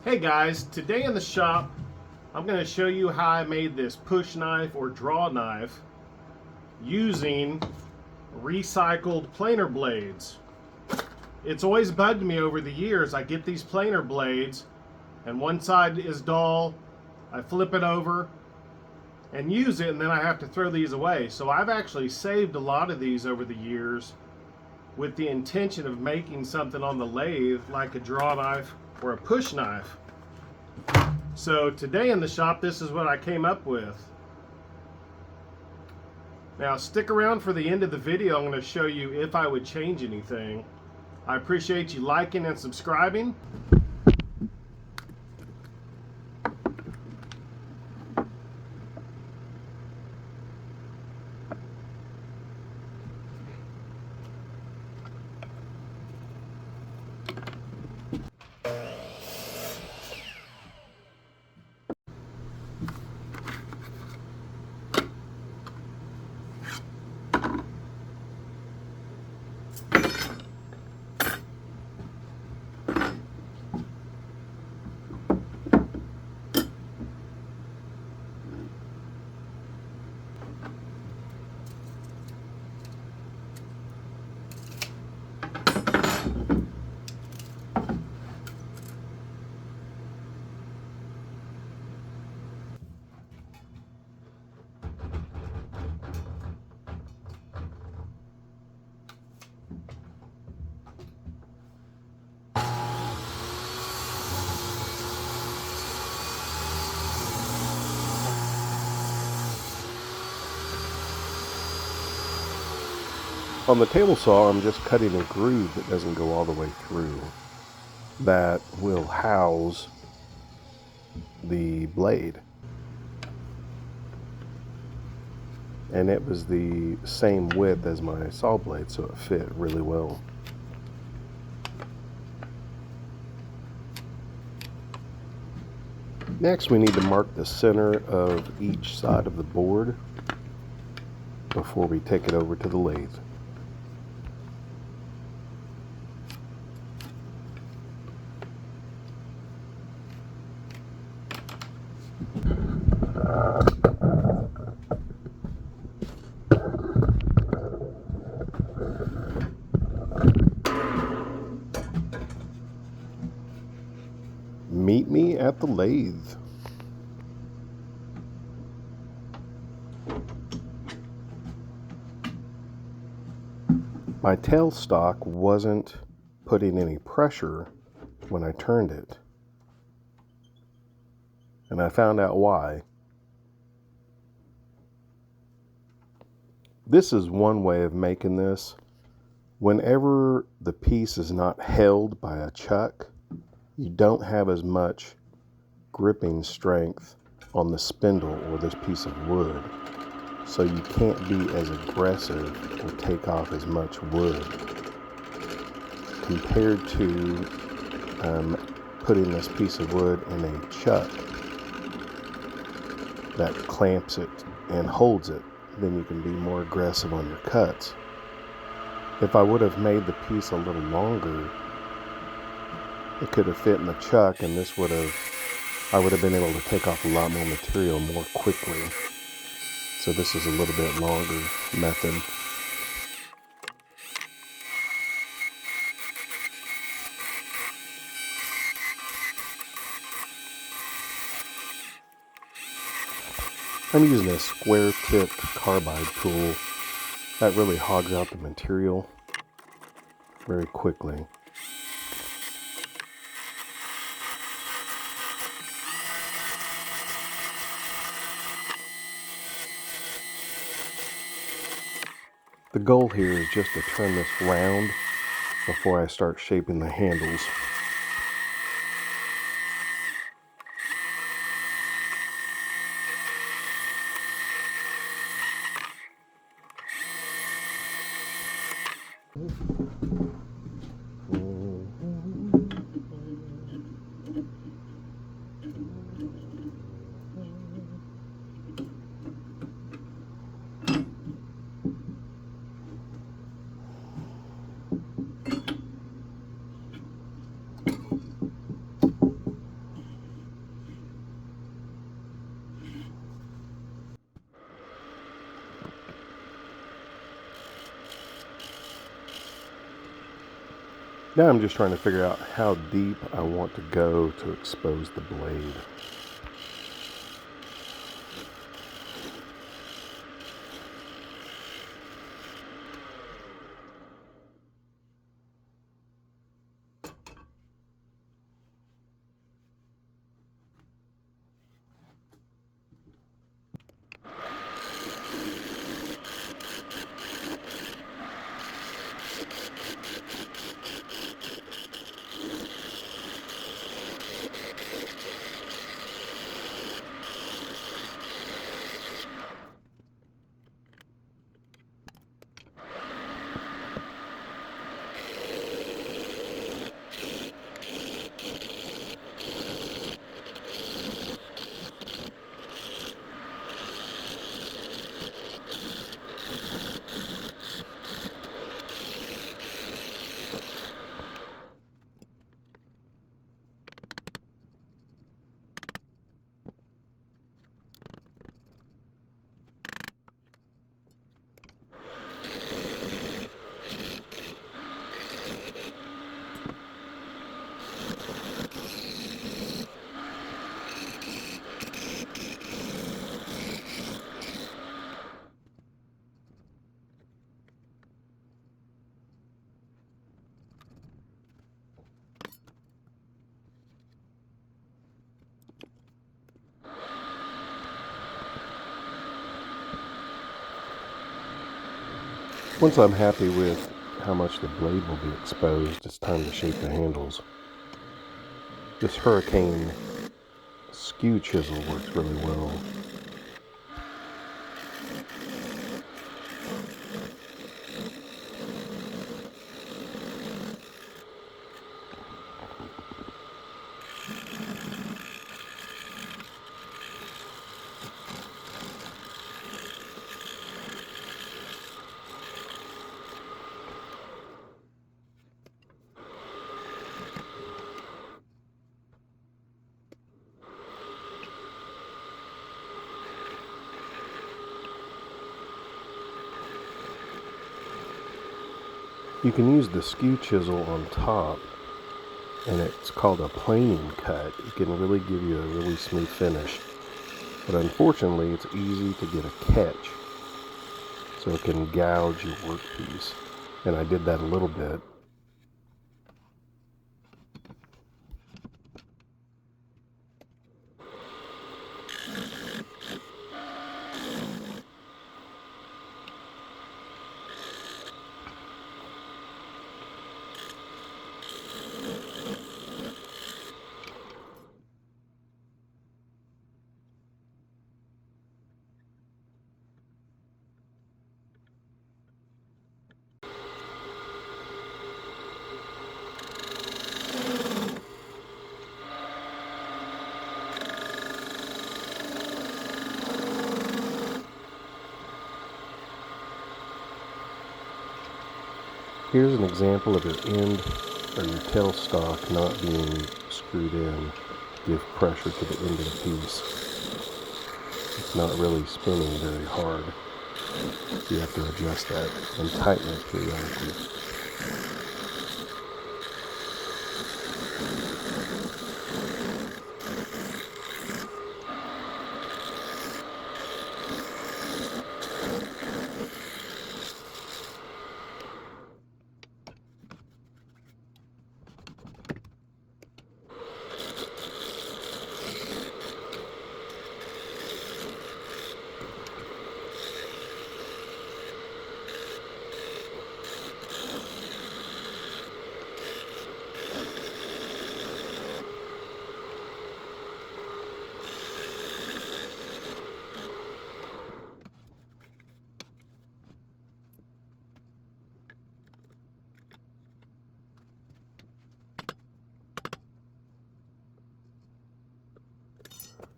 Hey guys, today in the shop I'm going to show you how I made this push knife or draw knife using recycled planer blades. It's always bugged me over the years. I get these planer blades and one side is dull, I flip it over and use it, and then I have to throw these away. So I've actually saved a lot of these over the years with the intention of making something on the lathe like a draw knife or a push knife. So today in the shop, this is what I came up with. Now stick around for the end of the video. I'm going to show you if I would change anything. I appreciate you liking and subscribing. On the table saw, I'm just cutting a groove that doesn't go all the way through, that will house the blade. And it was the same width as my saw blade, so it fit really well. Next, we need to mark the center of each side of the board before we take it over to the lathe. Meet me at the lathe. My tailstock wasn't putting any pressure when I turned it, and I found out why. This is one way of making this. Whenever the piece is not held by a chuck, you don't have as much gripping strength on the spindle or this piece of wood, so you can't be as aggressive or take off as much wood compared to putting this piece of wood in a chuck that clamps it and holds it. Then you can be more aggressive on your cuts. If I would have made the piece a little longer, it could have fit in the chuck, and I would have been able to take off a lot more material more quickly. So this is a little bit longer method. I'm using a square-tipped carbide tool that really hogs out the material very quickly. The goal here is just to turn this round before I start shaping the handles. Now I'm just trying to figure out how deep I want to go to expose the blade. Once I'm happy with how much the blade will be exposed, it's time to shape the handles. This Hurricane skew chisel works really well. You can use the skew chisel on top, and it's called a planing cut. It can really give you a really smooth finish. But unfortunately, it's easy to get a catch, so it can gouge your workpiece. And I did that a little bit. Here's an example of your end or your tailstock not being screwed in. Give pressure to the end of the piece. It's not really spinning very hard. You have to adjust that and tighten it periodically.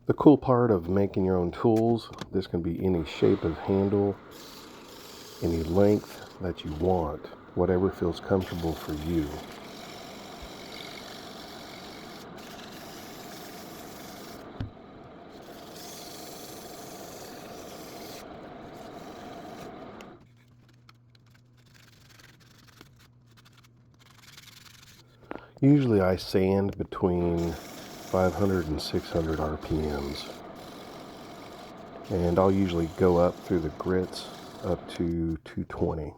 The cool part of making your own tools, this can be any shape of handle, any length that you want, whatever feels comfortable for you. Usually I sand between 500 and 600 RPMs. And I'll usually go up through the grits up to 220.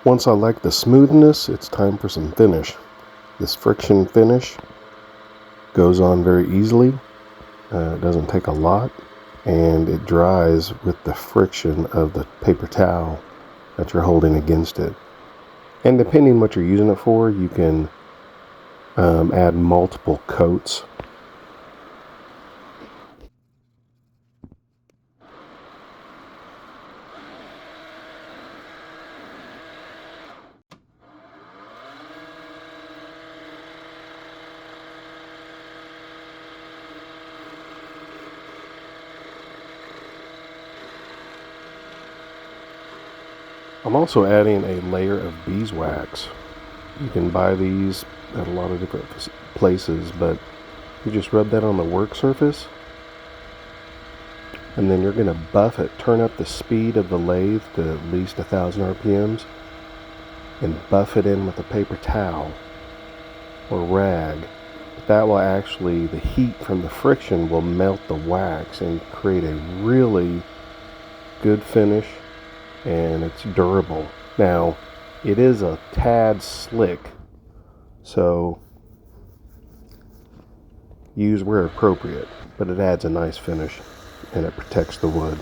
Once I like the smoothness, it's time for some finish. This friction finish goes on very easily. It doesn't take a lot, and it dries with the friction of the paper towel that you're holding against it. And depending on what you're using it for, you can add multiple coats. I'm also adding a layer of beeswax. You can buy these at a lot of different places, but you just rub that on the work surface, and then you're going to buff it, turn up the speed of the lathe to at least 1,000 RPMs, and buff it in with a paper towel or rag. That will actually, the heat from the friction will melt the wax and create a really good finish, and it's durable. Now, it is a tad slick, so use where appropriate, but it adds a nice finish and it protects the wood.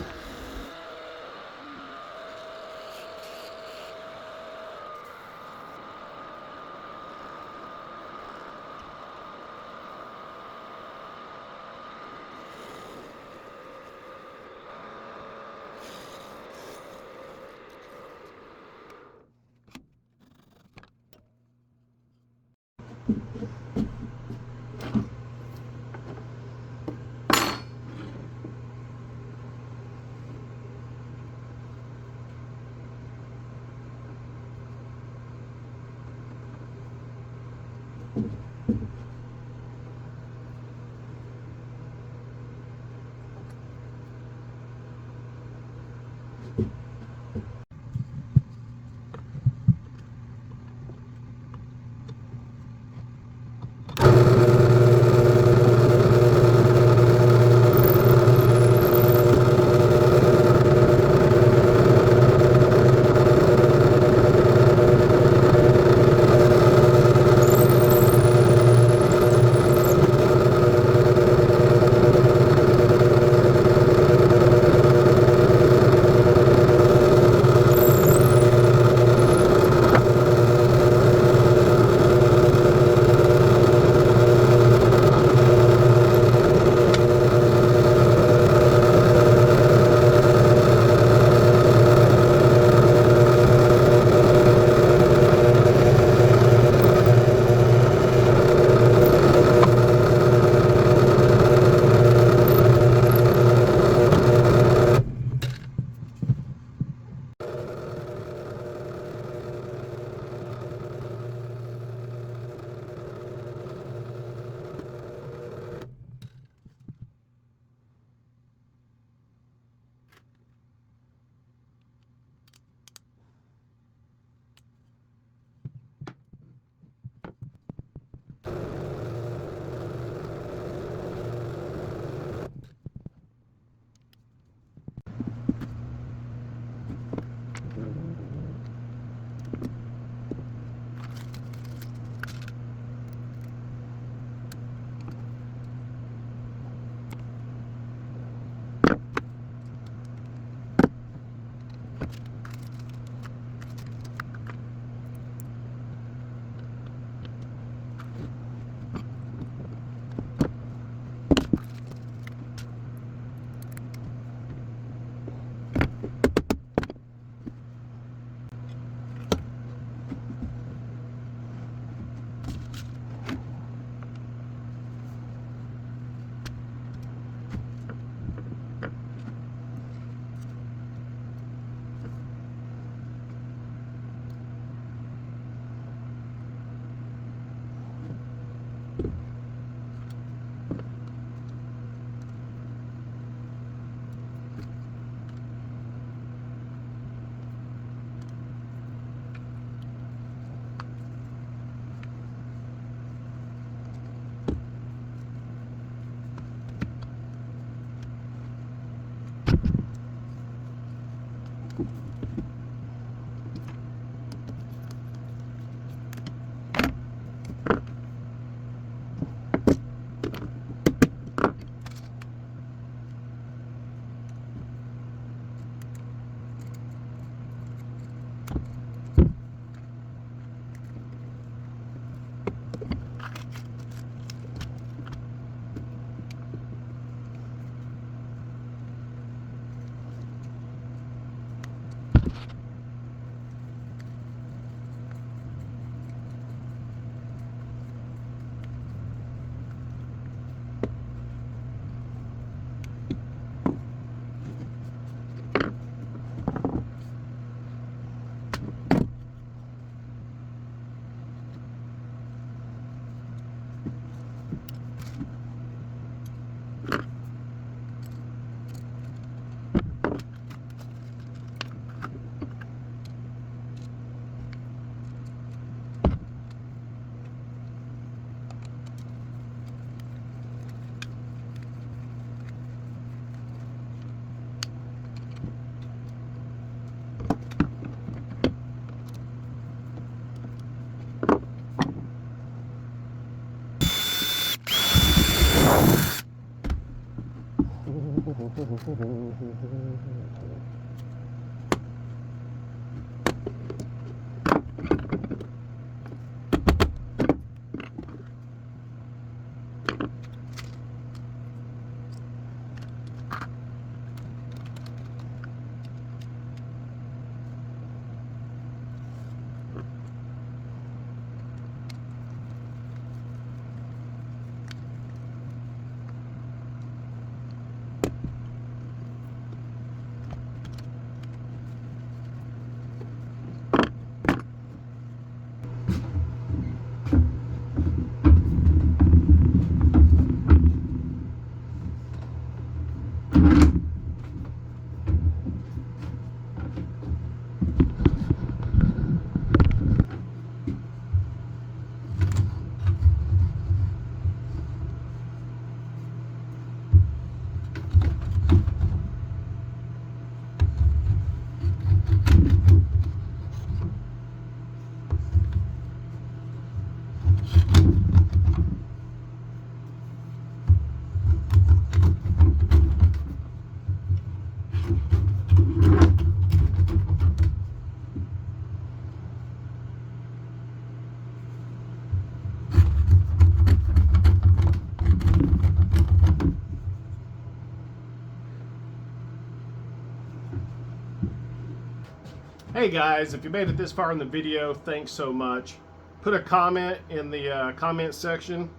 Hey guys, if you made it this far in the video, thanks so much. Put a comment in the comment section.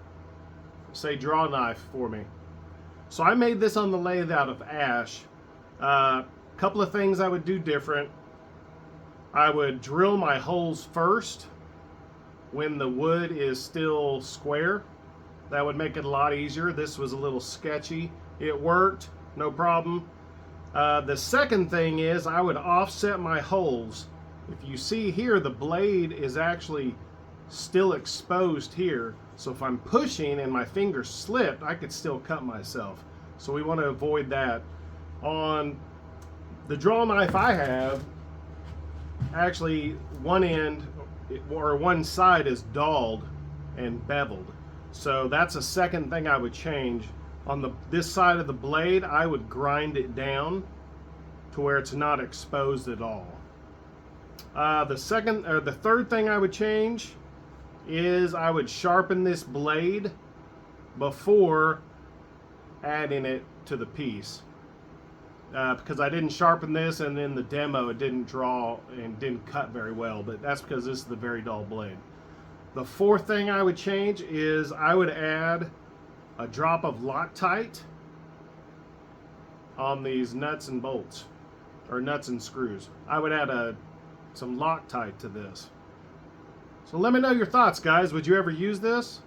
Say draw knife for me. So I made this on the lathe out of ash. Couple of things I would do different. I would drill my holes first when the wood is still square. That would make it a lot easier. This was a little sketchy. It worked, no problem. The second thing is I would offset my holes. If you see here, the blade is actually still exposed here. So if I'm pushing and my finger slipped, I could still cut myself. So we want to avoid that. On the draw knife I have, actually one end or one side is dulled and beveled. So that's a second thing I would change. On this side of the blade, I would grind it down to where it's not exposed at all. The third thing I would change is I would sharpen this blade before adding it to the piece. Because I didn't sharpen this, and in the demo it didn't draw and didn't cut very well, but that's because this is the very dull blade. The fourth thing I would change is I would add a drop of Loctite on these nuts and bolts, or nuts and screws. I would add some Loctite to this. So let me know your thoughts, guys. Would you ever use this?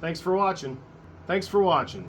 Thanks for watching. Thanks for watching.